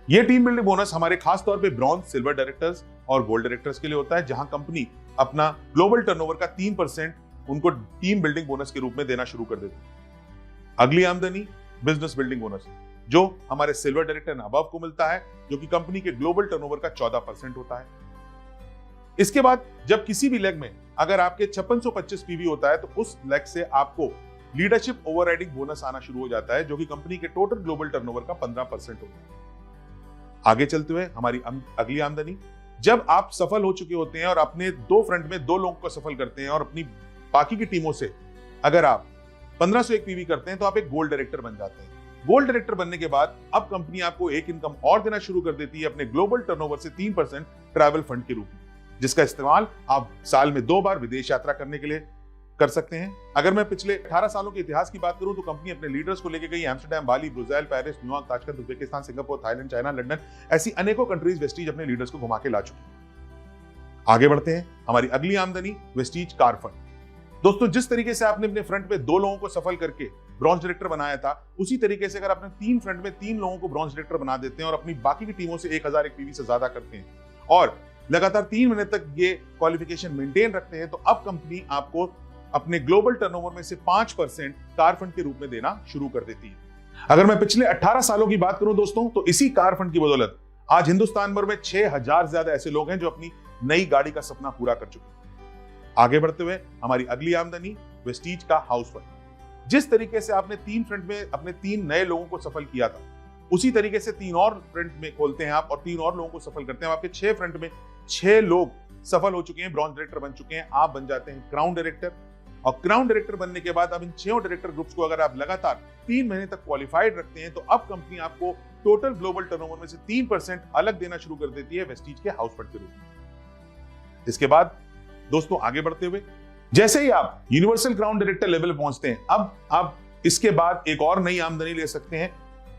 ये टीम बिल्डिंग बोनस हमारे खास तौर पे ब्रॉन्ज, सिल्वर डायरेक्टर्स और गोल्ड डायरेक्टर्स के लिए होता है, जहां कंपनी अपना ग्लोबल टर्नओवर का 3% उनको टीम बिल्डिंग बोनस के रूप में देना शुरू कर देती है। अगली आमदनी बिजनेस बिल्डिंग बोनस, जो हमारे सिल्वर डायरेक्टर एंड अबव को मिलता है, जो कि कंपनी के ग्लोबल टर्नओवर का 14% होता है। इसके बाद जब किसी भी लेग में अगर आपके 5625 पीवी होता है तो उस लेग से आपको लीडरशिप ओवरराइडिंग बोनस आना शुरू हो जाता है, जो कि कंपनी के टोटल ग्लोबल टर्नओवर का 15% होता है। आगे चलते हुए हमारी अगली आमदनी, जब आप सफल हो चुके होते हैं और अपने दो फ्रंट में 2 लोगों को सफल करते हैं और अपनी बाकी की टीमों से अगर आप 1501 पीवी करते हैं तो आप एक गोल्ड डायरेक्टर बन जाते हैं। गोल्ड डायरेक्टर बनने के बाद अब कंपनी आपको एक इनकम और देना शुरू कर देती है अपने ग्लोबल टर्नओवर से 3% ट्रैवल फंड के रूप में, जिसका इस्तेमाल आप साल में 2 बार विदेश यात्रा करने के लिए कर सकते हैं। अगर मैं पिछले 18 सालों के इतिहास की बात करूं तो कंपनी अपने लीडर्स को लेकर गई Amsterdam, Bali, Brussels, Paris, New York, Tashkent, Uzbekistan, Singapore, Thailand, China, London, ऐसी अनेकों कंट्रीज वेस्टीज अपने लीडर्स को घुमा के ला चुकी है। आगे बढ़ते हैं, हमारी अगली आमदनी वेस्टीज कार फंड। दोस्तों, जिस तरीके से आपने अपने फ्रंट में 2 लोगों को सफल करके ब्रॉन्ज डायरेक्टर बनाया था, उसी तरीके से अगर आपने 3 फ्रंट में 3 लोगों को ब्रॉन्ज डायरेक्टर बना देते हैं और अपनी बाकी की टीमों से 1000 एक पीवी से ज्यादा करते हैं और लगातार 3 महीने तक ये क्वालिफिकेशन मेंटेन रखते हैं, तो अब कंपनी आपको अपने ग्लोबल टर्नओवर में से 5% कार फंड के रूप में देना शुरू कर देती है। अगर मैं पिछले 18 सालों की बात करूं दोस्तों, तो इसी कार फंड की बदौलत आज हिंदुस्तान भर में 6000 से ज्यादा ऐसे लोग हैं जो अपनी नई गाड़ी का सपना पूरा कर चुके हैं। आगे बढ़ते हुए हमारी अगली आमदनी वेस्टीज का हाउस फंड। जिस तरीके से आपने 3 फ्रंट में अपने 3 नए लोगों को सफल किया था, उसी तरीके से 3 और फ्रंट में खोलते हैं आप और 3 और लोगों को सफल करते हैं। आपके 6 फ्रंट में 6 लोग सफल हो चुके हैं, ब्रॉन्ज डायरेक्टर बन चुके हैं, आप बन जाते हैं क्राउन डायरेक्टर। और क्राउन डायरेक्टर बनने के बाद अब इन 6 डायरेक्टर ग्रुप्स को अगर आप लगातार 3 महीने तक क्वालिफाइड रखते हैं तो अब कंपनी आपको टोटल ग्लोबल टर्नओवर में से 3% अलग देना शुरू कर देती है वेस्टीज के हाउस फंड के रूप में। इसके बाद दोस्तों आगे बढ़ते हुए जैसे ही आप यूनिवर्सल क्राउन डायरेक्टर लेवल पे पहुंचते हैं, अब आप इसके बाद एक और नई आमदनी ले सकते हैं।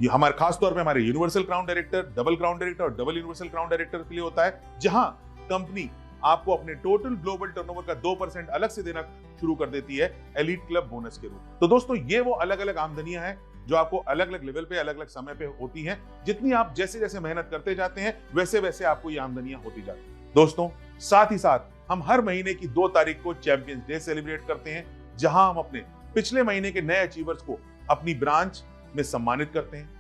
ये हमारे खास तौर पे हमारे universal crown director, double crown director और डबल यूनिवर्सल क्राउन डायरेक्टर के लिए होता है, जहां कंपनी आपको अपने टोटल ग्लोबल टर्नओवर का 2% अलग से देना शुरू कर देती है एलीट क्लब बोनस के रूप में। तो दोस्तों, ये वो अलग अलग आमदनियां हैं जो आपको अलग अलग लेवल पे, अलग अलग समय पे होती हैं। जितनी आप जैसे जैसे मेहनत करते जाते हैं वैसे वैसे आपको ये आमदनियां होती जाती हैं। दोस्तों, साथ ही साथ हम हर महीने की 2 तारीख को चैंपियंस डे सेलिब्रेट करते हैं, जहां हम अपने पिछले महीने के नए अचीवर्स को अपनी ब्रांच में सम्मानित करते हैं।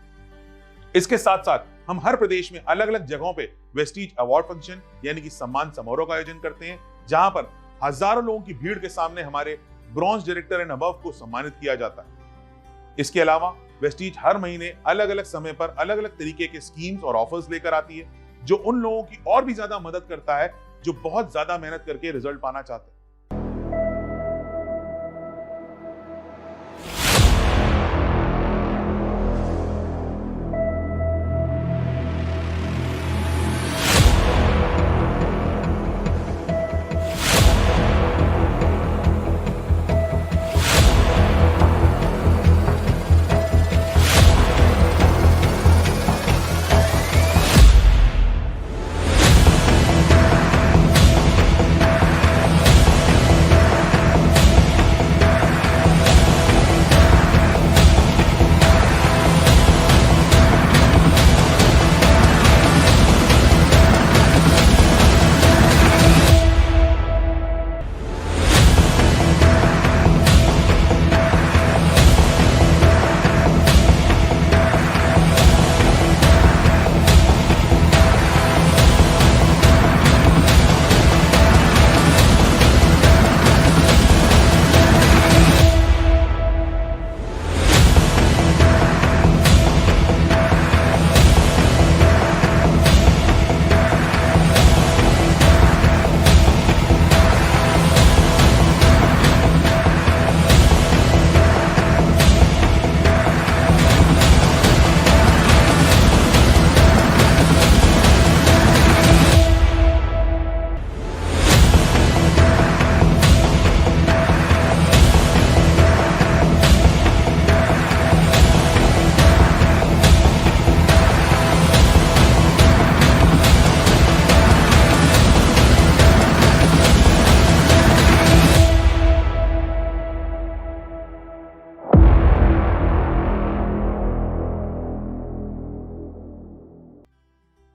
इसके साथ साथ हम हर प्रदेश में अलग अलग जगहों पे वेस्टीज अवार्ड फंक्शन यानी कि सम्मान समारोह का आयोजन करते हैं, जहां पर हजारों लोगों की भीड़ के सामने हमारे ब्रॉन्ज डायरेक्टर एंड अबव को सम्मानित किया जाता है। इसके अलावा वेस्टीज हर महीने अलग अलग समय पर अलग अलग तरीके के स्कीम्स और ऑफर्स लेकर आती है, जो उन लोगों की और भी ज्यादा मदद करता है जो बहुत ज्यादा मेहनत करके रिजल्ट पाना चाहते हैं।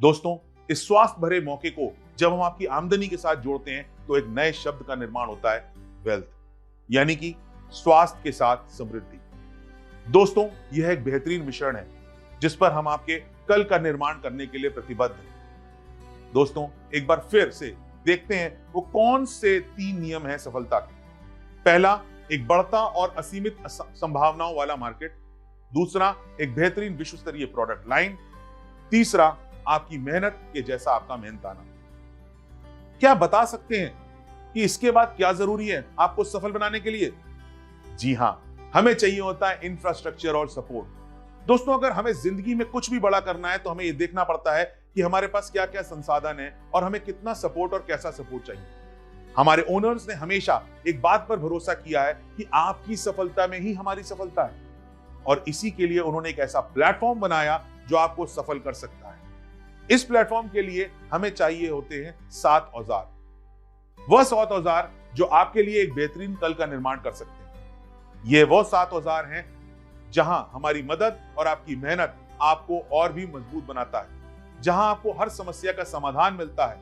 दोस्तों, इस स्वास्थ्य भरे मौके को जब हम आपकी आमदनी के साथ जोड़ते हैं तो एक नए शब्द का निर्माण होता है, वेल्थ, यानी कि स्वास्थ्य के साथ समृद्धि। दोस्तों, यह एक बेहतरीन मिश्रण है जिस पर हम आपके कल का निर्माण करने के लिए प्रतिबद्ध हैं। दोस्तों, एक बार फिर से देखते हैं वो कौन से 3 नियम हैं सफलता के। पहला, एक बढ़ता और असीमित संभावनाओं वाला मार्केट। दूसरा, एक बेहतरीन विश्व स्तरीय प्रोडक्ट लाइन। तीसरा, आपकी मेहनत के जैसा आपका मेहनताना। क्या बता सकते हैं कि इसके बाद क्या जरूरी है आपको सफल बनाने के लिए? जी हां, हमें चाहिए होता है इंफ्रास्ट्रक्चर और सपोर्ट। दोस्तों, अगर हमें जिंदगी में कुछ भी बड़ा करना है तो हमें यह देखना पड़ता है कि हमारे पास क्या क्या संसाधन है और हमें कितना सपोर्ट और कैसा सपोर्ट चाहिए। हमारे ओनर्स ने हमेशा एक बात पर भरोसा किया है कि आपकी सफलता में ही हमारी सफलता है, और इसी के लिए उन्होंने एक ऐसा प्लेटफॉर्म बनाया जो आपको सफल कर सकता है। इस प्लेटफॉर्म के लिए हमें चाहिए होते हैं 7 औजार। वह 7 औजार जो आपके लिए एक बेहतरीन कल का निर्माण कर सकते हैं। ये वो 7 औजार हैं जहां हमारी मदद और आपकी मेहनत आपको और भी मजबूत बनाता है, जहां आपको हर समस्या का समाधान मिलता है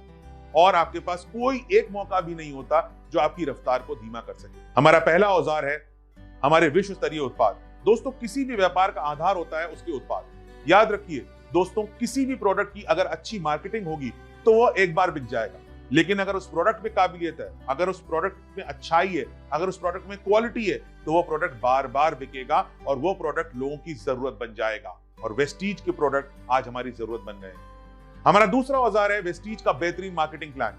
और आपके पास कोई एक मौका भी नहीं होता जो आपकी रफ्तार को धीमा कर सके। हमारा पहला औजार है हमारे विश्व स्तरीय उत्पाद। दोस्तों, किसी भी व्यापार का आधार होता है उसके उत्पाद। याद रखिए दोस्तों, किसी भी प्रोडक्ट की अगर अच्छी मार्केटिंग होगी तो वह एक बार बिक जाएगा, लेकिन अगर उस प्रोडक्ट में काबिलियत है, अगर उस प्रोडक्ट में अच्छाई है, अगर उस प्रोडक्ट में क्वालिटी है, तो वो प्रोडक्ट बार बार बिकेगा और वो प्रोडक्ट लोगों की जरूरत बन जाएगा। और वेस्टीज के प्रोडक्ट आज हमारी जरूरत बन गए। हमारा दूसरा औजार है वेस्टीज का बेहतरीन मार्केटिंग प्लान।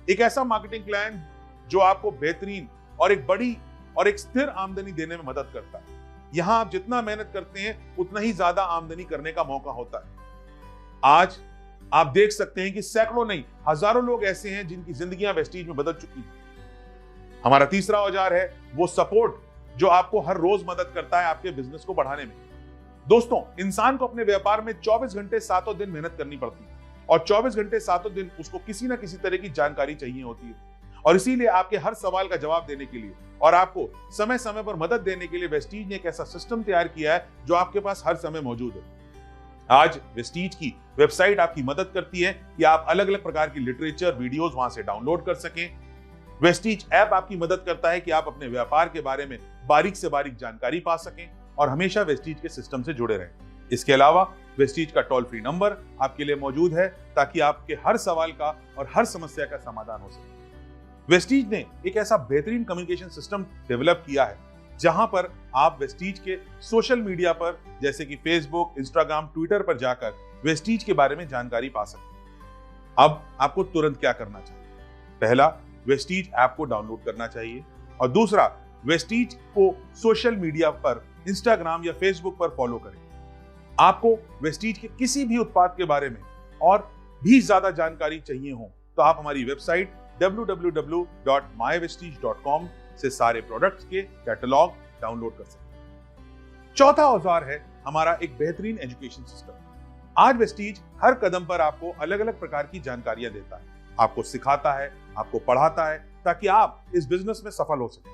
एक ऐसा मार्केटिंग प्लान जो आपको बेहतरीन और एक बड़ी और एक स्थिर आमदनी देने में मदद करता है। यहां आप जितना मेहनत करते हैं उतना ही ज्यादा आमदनी करने का मौका होता है। आज आप देख सकते हैं कि सैकड़ों नहीं हजारों लोग ऐसे हैं जिनकी जिंदगियां वेस्टीज में बदल चुकी हैं। हमारा तीसरा औजार है वो सपोर्ट जो आपको हर रोज मदद करता है आपके बिजनेस को बढ़ाने में। दोस्तों, इंसान को अपने व्यापार में 24 घंटे 7 दिन मेहनत करनी पड़ती है और 24 घंटे 7 दिन उसको किसी ना किसी तरह की जानकारी चाहिए होती है, और इसीलिए आपके हर सवाल का जवाब देने के लिए और आपको समय समय पर मदद देने के लिए वेस्टीज ने एक ऐसा सिस्टम तैयार किया है जो आपके पास हर समय मौजूद है। आज वेस्टीज की वेबसाइट आपकी मदद करती है कि आप अलग अलग प्रकार की लिटरेचर वीडियोस वहां से डाउनलोड कर सकें। वेस्टीज ऐप आपकी मदद करता है कि आप अपने व्यापार के बारे में बारीक से बारीक जानकारी पा सकें और हमेशा वेस्टीज के सिस्टम से जुड़े रहें। इसके अलावा वेस्टीज का टोल फ्री नंबर आपके लिए मौजूद है ताकि आपके हर सवाल का और हर समस्या का समाधान हो सके। वेस्टीज ने एक ऐसा बेहतरीन कम्युनिकेशन सिस्टम डेवलप किया है जहां पर आप वेस्टीज के सोशल मीडिया पर जैसे कि फेसबुक, इंस्टाग्राम, ट्विटर पर जाकर वेस्टीज के बारे में जानकारी पा सकते हैं। अब आपको तुरंत क्या करना चाहिए? पहला, वेस्टीज ऐप को डाउनलोड करना चाहिए, और दूसरा, वेस्टीज को सोशल मीडिया पर इंस्टाग्राम या फेसबुक पर फॉलो करें। आपको वेस्टीज के किसी भी उत्पाद के बारे में और भी ज्यादा जानकारी चाहिए हो तो आप हमारी वेबसाइट www.mywestige.com से सारे प्रोडक्ट्स के कैटलॉग डाउनलोड कर सकते हैं। चौथा औजार है हमारा एक बेहतरीन एजुकेशन सिस्टम। आज वेस्टीज हर कदम पर आपको अलग अलग प्रकार की जानकारियां देता है, आपको सिखाता है, आपको पढ़ाता है ताकि आप इस बिजनेस में सफल हो सके।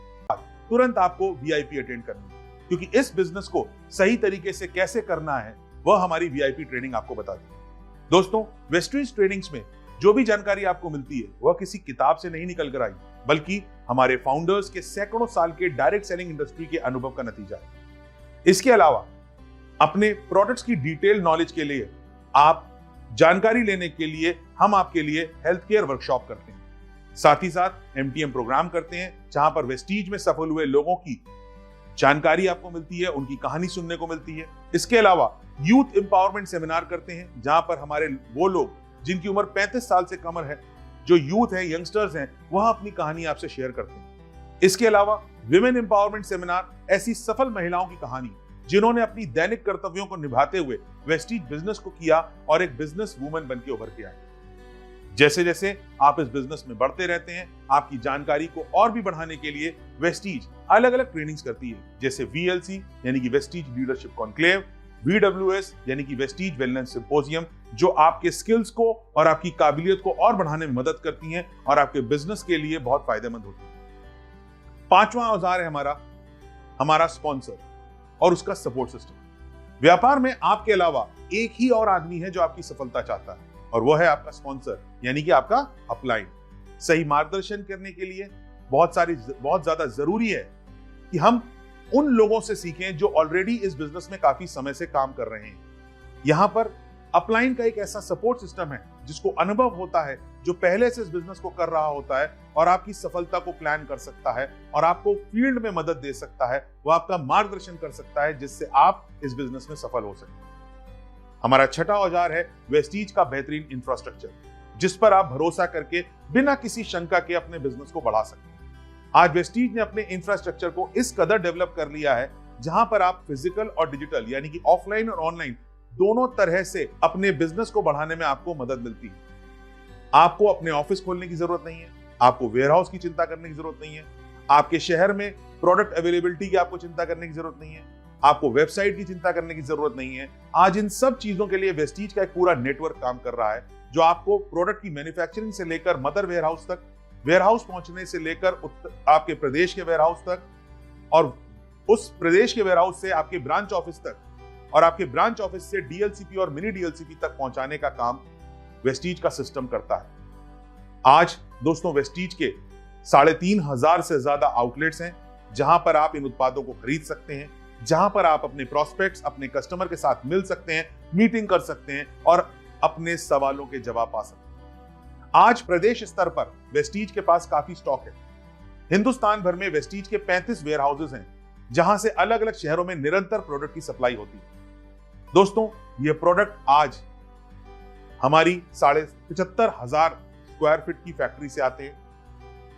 तुरंत आपको वीआईपी अटेंड करनी है, क्योंकि इस बिजनेस को सही तरीके से कैसे करना है वह हमारी वीआईपी ट्रेनिंग आपको बताती है। दोस्तों, वेस्टीज ट्रेनिंग्स में जो भी जानकारी आपको मिलती है वह किसी किताब से नहीं निकल कर आई, बल्कि हमारे फाउंडर्स के सैकड़ों साल के डायरेक्ट सेलिंग इंडस्ट्री के अनुभव का नतीजा है। इसके अलावा अपने प्रोडक्ट्स की डिटेल नॉलेज के लिए आप जानकारी लेने के लिए हम आपके लिए हेल्थ केयर वर्कशॉप करते हैं। साथ ही साथ एमटीएम प्रोग्राम करते हैं जहां पर वेस्टीज में सफल हुए लोगों की जानकारी आपको मिलती है, उनकी कहानी सुनने को मिलती है। इसके अलावा यूथ एम्पावरमेंट सेमिनार करते हैं जहां पर हमारे वो लोग जिनकी उम्र 35 साल से कम है, जो यूथ है, यंगस्टर्स हैं, वह अपनी कहानी आपसे शेयर करते हैं। इसके अलावा विमेन एम्पावरमेंट सेमिनार ऐसी सफल महिलाओं की कहानी जिन्होंने अपनी दैनिक कर्तव्यों को निभाते हुए वेस्टीज बिजनेस को किया और एक बिजनेस वुमन बनकर उभर के आए। जैसे जैसे आप इस बिजनेस में बढ़ते रहते हैं, आपकी जानकारी को और भी बढ़ाने के लिए वेस्टीज अलग अलग ट्रेनिंग्स करती है, जैसे VLC यानी कि वेस्टीज लीडरशिप कॉन्क्लेव, VWS यानी कि वेस्टीज वेलनेस सिंपोजियम, जो आपके स्किल्स को और आपकी काबिलियत को और बढ़ाने में मदद करती हैं और आपके बिजनेस के लिए बहुत फायदेमंद होती हैं। पांचवा औजार है हमारा स्पॉन्सर और उसका सपोर्ट सिस्टम। व्यापार में आपके अलावा एक ही और आदमी है जो आपकी सफलता चाहता है, और वो है आपका स्पॉन्सर यानी कि आपका अपलाइन। सही मार्गदर्शन करने के लिए बहुत ज्यादा जरूरी है कि हम उन लोगों से सीखें जो ऑलरेडी इस बिजनेस में काफी समय से काम कर रहे हैं। यहां पर अपलाइन का एक ऐसा सपोर्ट सिस्टम है जिसको अनुभव होता है, जो पहले से इस बिजनेस को कर रहा होता है और आपकी सफलता को प्लान कर सकता है और आपको फील्ड में मदद दे सकता है, वो आपका मार्गदर्शन कर सकता है जिससे आप इस बिजनेस में सफल हो सकें। हमारा छठा औजार है वेस्टीज का बेहतरीन इंफ्रास्ट्रक्चर, जिस पर आप भरोसा करके बिना किसी शंका के अपने बिजनेस को बढ़ा सकते हैं। आज वेस्टीज ने अपने इंफ्रास्ट्रक्चर को इस कदर डेवलप कर लिया है जहां पर आप फिजिकल और डिजिटल यानी कि ऑफलाइन और ऑनलाइन दोनों तरह से अपने बिजनेस को बढ़ाने में आपको मदद मिलती है। आपको अपने ऑफिस खोलने की जरूरत नहीं है, आपको वेयरहाउस की चिंता करने की जरूरत नहीं है, आपके शहर में प्रोडक्ट अवेलेबिलिटी की आपको चिंता करने की जरूरत नहीं है, आपको वेबसाइट की चिंता करने की जरूरत नहीं है। आज इन सब चीजों के लिए वेस्टीज का एक पूरा नेटवर्क काम कर रहा है, जो आपको प्रोडक्ट की मैन्युफैक्चरिंग से लेकर मदर वेयरहाउस तक, वेयरहाउस पहुंचने से लेकर आपके प्रदेश के वेयरहाउस तक और उस प्रदेश के वेयरहाउस से आपके ब्रांच ऑफिस तक और आपके ब्रांच ऑफिस से डीएलसीपी और मिनी डीएलसीपी तक पहुंचाने का काम वेस्टीज का सिस्टम करता है। आज दोस्तों वेस्टीज के 3,500 से ज्यादा आउटलेट्स हैं जहां पर आप इन उत्पादों को खरीद सकते हैं, जहां पर आप अपने प्रोस्पेक्ट्स, अपने कस्टमर के साथ मिल सकते हैं, मीटिंग कर सकते हैं और अपने सवालों के जवाब पा सकते हैं। आज प्रदेश स्तर पर वेस्टीज के पास काफी स्टॉक है। हिंदुस्तान भर में वेस्टीज के 35 वेयर हाउसेज हैं जहां से अलग अलग शहरों में निरंतर प्रोडक्ट की सप्लाई होती है। दोस्तों ये प्रोडक्ट आज हमारी 75,500 स्क्वायर फीट की फैक्ट्री से आते हैं,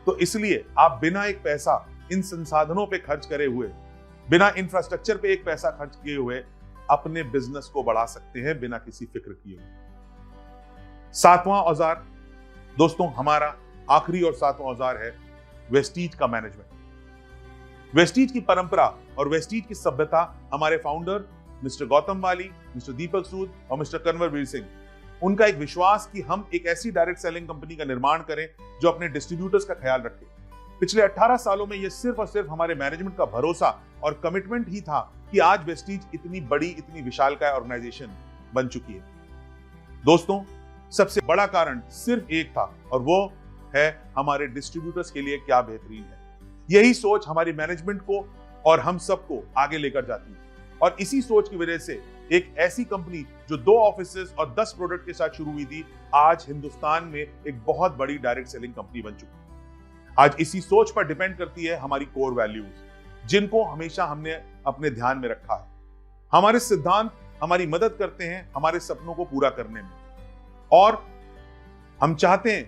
तो इसलिए आप बिना एक पैसा इन संसाधनों पे खर्च करे हुए, बिना इंफ्रास्ट्रक्चर पे एक पैसा खर्च किए हुए अपने बिजनेस को बढ़ा सकते हैं बिना किसी फिक्र किए हुए। 7वां औजार दोस्तों, हमारा आखिरी और 7वां औजार है वेस्टीज का मैनेजमेंट। वेस्टीज की परंपरा और वेस्टीज की सभ्यता हमारे फाउंडर मिस्टर गौतम वाली, मिस्टर दीपक सूद और मिस्टर कन्वरवीर सिंह, उनका एक विश्वास कि हम एक ऐसी डायरेक्ट सेलिंग कंपनी का निर्माण करें जो अपने डिस्ट्रीब्यूटर्स का ख्याल रखे। पिछले 18 सालों में यह सिर्फ और सिर्फ हमारे मैनेजमेंट का भरोसा और कमिटमेंट ही था कि आज वेस्टीज इतनी बड़ी, इतनी विशालकाय ऑर्गेनाइजेशन बन चुकी है। दोस्तों सबसे बड़ा कारण सिर्फ एक था और वो है हमारे डिस्ट्रीब्यूटर्स के लिए क्या बेहतरीन है। यही सोच हमारी मैनेजमेंट को और हम सबको आगे लेकर जाती है और इसी सोच की वजह से एक ऐसी कंपनी जो 2 ऑफिसेज और 10 प्रोडक्ट के साथ शुरू हुई थी, आज हिंदुस्तान में एक बहुत बड़ी डायरेक्ट सेलिंग कंपनी बन चुकी है। आज इसी सोच पर डिपेंड करती है हमारी कोर वैल्यूज, जिनको हमेशा हमने अपने ध्यान में रखा है। हमारे सिद्धांत हमारी मदद करते हैं हमारे सपनों को पूरा करने में और हम चाहते हैं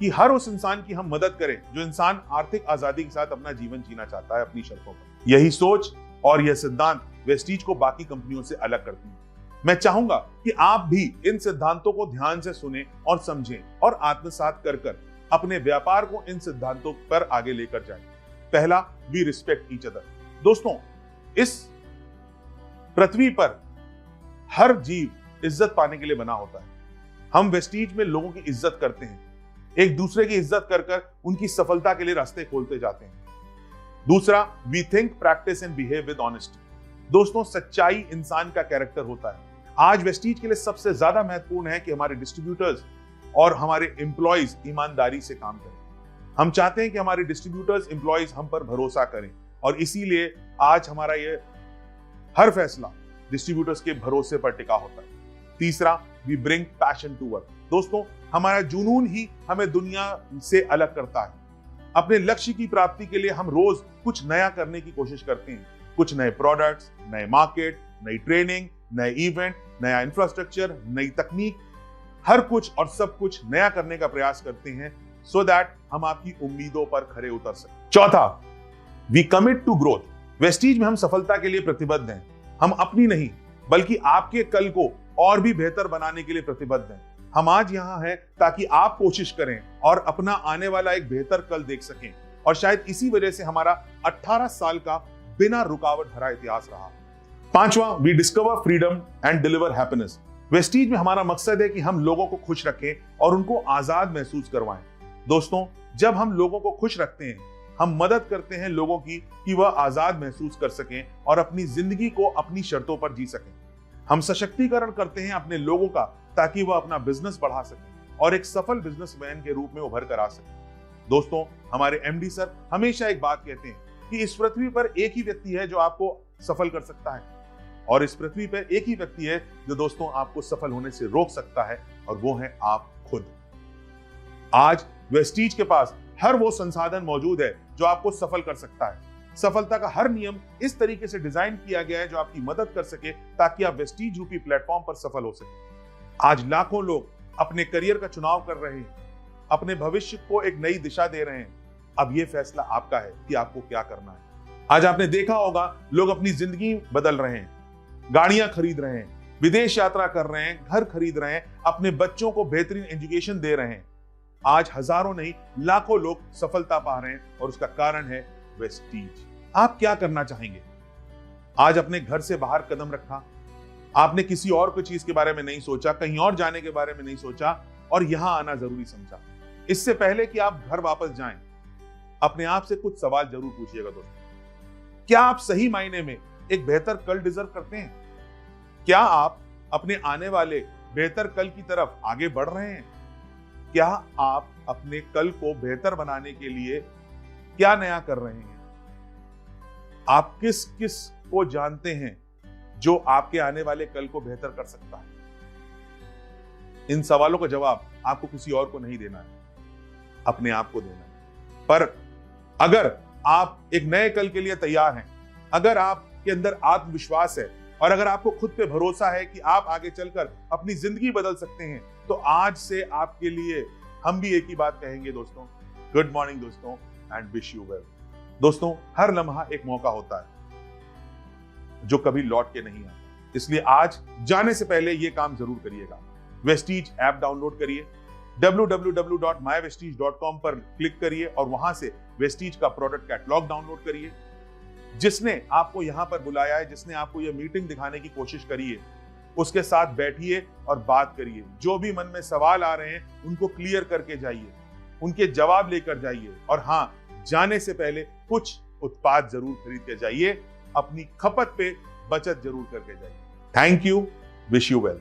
कि हर उस इंसान की हम मदद करें जो इंसान आर्थिक आजादी के साथ अपना जीवन जीना चाहता है अपनी शर्तों पर। यही सोच और यह सिद्धांत वेस्टीज को बाकी कंपनियों से अलग करती है। मैं चाहूंगा कि आप भी इन सिद्धांतों को ध्यान से सुनें और समझें और आत्मसात कर अपने व्यापार को इन सिद्धांतों पर आगे लेकर जाएं। पहला, वी रिस्पेक्ट ईच अदर। दोस्तों इस पृथ्वी पर हर जीव इज्जत पाने के लिए बना होता है। हम वेस्टीज में लोगों की इज्जत करते हैं, एक दूसरे की इज्जत कर उनकी सफलता के लिए रास्ते खोलते जाते हैं। दूसरा, we think, practice and behave with honesty. दोस्तों सच्चाई इंसान का कैरेक्टर होता है। आज वेस्टीज के लिए सबसे ज्यादा महत्वपूर्ण है कि हमारे डिस्ट्रीब्यूटर्स और हमारे एम्प्लॉयज ईमानदारी से काम करें। हम चाहते हैं कि हमारे डिस्ट्रीब्यूटर्स, एम्प्लॉयज हम पर भरोसा करें और इसीलिए आज हमारा ये हर फैसला डिस्ट्रीब्यूटर्स के भरोसे पर टिका होता है। तीसरा, we bring passion to work. दोस्तों हमारा जुनून ही हमें दुनिया से अलग करता है। अपने लक्ष्य की प्राप्ति के लिए हम रोज कुछ नया करने की कोशिश करते हैं। कुछ नए प्रोडक्ट्स, नए मार्केट, नई ट्रेनिंग, नए इवेंट, नया इंफ्रास्ट्रक्चर, नई तकनीक, हर कुछ और सब कुछ नया करने का प्रयास करते हैं सो दैट हम आपकी उम्मीदों पर खरे उतर सकें। चौथा, we commit to growth. Vestige में हम सफलता के लिए प्रतिबद्ध हैं। हम अपनी नहीं बल्कि आपके कल को और भी बेहतर बनाने के लिए प्रतिबद्ध हैं। हम आज यहाँ हैं ताकि आप कोशिश करें और अपना आने वाला एक बेहतर कल देख सकें और शायद इसी वजह से हमारा 18 साल का बिना रुकावट भरा इतिहास रहा। पांचवा, we discover freedom and deliver happiness. Vestige में हमारा मकसद है कि हम लोगों को खुश रखें और उनको आजाद महसूस करवाएं। दोस्तों जब हम लोगों को खुश रखते हैं, हम मदद करते हैं लोगों की कि वह आजाद महसूस कर सकें और अपनी जिंदगी को अपनी शर्तों पर जी सकें। हम सशक्तिकरण करते हैं अपने लोगों का ताकि वह अपना बिजनेस बढ़ा सके और एक सफल बिजनेसमैन के रूप में उभर कर आ सके। दोस्तों, हमारे एमडी सर हमेशा एक बात कहते हैं कि इस पृथ्वी पर एक ही व्यक्ति है जो आपको सफल कर सकता है, और इस पृथ्वी पर एक ही व्यक्ति है जो दोस्तों आपको सफल होने से रोक सकता है, और वो है आप खुद। आज वेस्टीज के पास हर वो संसाधन मौजूद है जो आपको सफल कर सकता है। सफलता का हर नियम इस तरीके से डिजाइन किया गया है जो आपकी मदद कर सके ताकि आप वेस्टीज रूपी प्लेटफॉर्म पर सफल हो सके। आज लाखों लोग अपने करियर का चुनाव कर रहे हैं, अपने भविष्य को एक नई दिशा दे रहे हैं। अब यह फैसला आपका है कि आपको क्या करना है। आज आपने देखा होगा लोग अपनी जिंदगी बदल रहे हैं, गाड़ियां खरीद रहे हैं, विदेश यात्रा कर रहे हैं, घर खरीद रहे हैं, अपने बच्चों को बेहतरीन एजुकेशन दे रहे हैं। आज हजारों नहीं लाखों लोग सफलता पा रहे हैं, और उसका कारण है वेस्टीज। आप क्या करना चाहेंगे? आज अपने घर से बाहर कदम रखा, आपने किसी और कोई चीज के बारे में नहीं सोचा, कहीं और जाने के बारे में नहीं सोचा, और यहां आना जरूरी समझा। इससे पहले कि आप घर वापस जाएं, अपने आप से कुछ सवाल जरूर पूछिएगा दोस्तों। क्या आप सही मायने में एक बेहतर कल डिजर्व करते हैं? क्या आप अपने आने वाले बेहतर कल की तरफ आगे बढ़ रहे हैं? क्या आप अपने कल को बेहतर बनाने के लिए क्या नया कर रहे हैं? आप किस किस को जानते हैं जो आपके आने वाले कल को बेहतर कर सकता है? इन सवालों का जवाब आपको किसी और को नहीं देना है, अपने आप को देना है। पर अगर आप एक नए कल के लिए तैयार हैं, अगर आपके अंदर आत्मविश्वास है, और अगर आपको खुद पे भरोसा है कि आप आगे चलकर अपनी जिंदगी बदल सकते हैं, तो आज से आपके लिए हम भी एक ही बात कहेंगे दोस्तों, गुड मॉर्निंग दोस्तों, एंड विश यू वेल। दोस्तों, हर लम्हा एक मौका होता है जो कभी लौट के नहीं आता, इसलिए आज जाने से पहले यह काम जरूर करिएगा। वेस्टीज ऐप डाउनलोड करिए, www.mywestige.com पर क्लिक करिए और वहां से वेस्टीज का प्रोडक्ट कैटलॉग डाउनलोड करिए। जिसने आपको यहां पर बुलाया है, जिसने आपको यह मीटिंग दिखाने की कोशिश करी है, उसके साथ बैठिए और बात करिए। जो भी मन में सवाल आ रहे हैं उनको क्लियर करके जाइए, उनके जवाब लेकर जाइए, और हां, जाने से पहले कुछ उत्पाद जरूर खरीद के जाइए, अपनी खपत पे बचत जरूर करके जाइए। Thank you, wish you well.